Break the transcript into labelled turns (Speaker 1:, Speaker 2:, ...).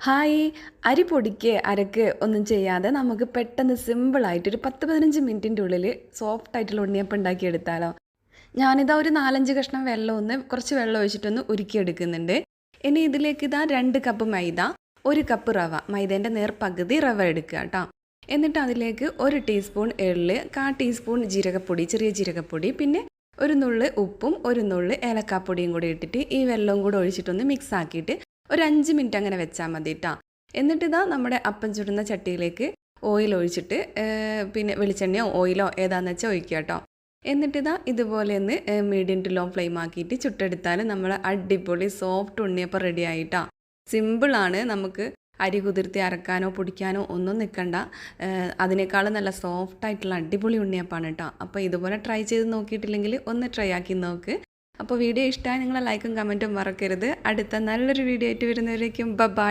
Speaker 1: Hi. അരി പൊടിക്ക് അരക്ക് ഒന്നും ചെയ്യാതെ നമുക്ക് പെട്ടെന്ന് സിമ്പിളായിട്ട് ഒരു 10-15 മിനിറ്റിൻ്റെ ഉള്ളിൽ സോഫ്റ്റ് ആയിട്ടുള്ള ഉണ്ണിയപ്പം ഉണ്ടാക്കിയെടുത്താലോ. ഞാനിതാ ഒരു 4-5 കഷ്ണം കുറച്ച് വെള്ളം ഒഴിച്ചിട്ടൊന്ന് ഉരുക്കിയെടുക്കുന്നുണ്ട്. ഇനി ഇതിലേക്ക് ഇതാ 2 കപ്പ് മൈദ, 1 കപ്പ് റവ, മൈദേൻ്റെ പകുതി റവ എടുക്കുക കേട്ടോ. എന്നിട്ട് അതിലേക്ക് 1 ടീസ്പൂൺ എള്ള്, 1/4 ടീസ്പൂൺ ജീരകപ്പൊടി, ചെറിയ ജീരകപ്പൊടി, പിന്നെ ഒരു നുള്ള് ഉപ്പും ഒരു നുള്ള് ഏലക്കാപ്പൊടിയും കൂടി ഇട്ടിട്ട് ഈ വെള്ളവും കൂടെ ഒഴിച്ചിട്ടൊന്ന് മിക്സ് ആക്കിയിട്ട് ഒരു 5 മിനിറ്റ് അങ്ങനെ വെച്ചാൽ മതി കേട്ടോ. എന്നിട്ടിതാ നമ്മുടെ അപ്പം ചുടുന്ന ചട്ടിയിലേക്ക് ഓയിൽ ഒഴിച്ചിട്ട് പിന്നെ വെളിച്ചെണ്ണയോ ഓയിലോ ഏതാണെന്ന് വെച്ചാൽ ഒഴിക്കുക കേട്ടോ. എന്നിട്ടിതാ ഇതുപോലെ ഒന്ന് മീഡിയം ടു ലോ ഫ്ലെയിം ആക്കിയിട്ട് ചുട്ടെടുത്താൽ നമ്മൾ അടിപൊളി സോഫ്റ്റ് ഉണ്ണിയപ്പം റെഡി ആയിട്ടോ. സിമ്പിളാണ്, നമുക്ക് അരി കുതിർത്തി അരക്കാനോ പൊടിക്കാനോ ഒന്നും നിൽക്കണ്ട. അതിനേക്കാളും നല്ല സോഫ്റ്റ് ആയിട്ടുള്ള അടിപൊളി ഉണ്ണിയപ്പമാണ് കേട്ടോ. അപ്പോൾ ഇതുപോലെ ട്രൈ ചെയ്ത് നോക്കിയിട്ടില്ലെങ്കിൽ ഒന്ന് ട്രൈ ആക്കി നോക്ക്. അപ്പോൾ വീഡിയോ ഇഷ്ടമായി നിങ്ങൾ ലൈക്കും കമൻറ്റും മറക്കരുത്. അടുത്ത നല്ലൊരു വീഡിയോ ആയിട്ട് വരുന്നവരേക്കും ബൈ.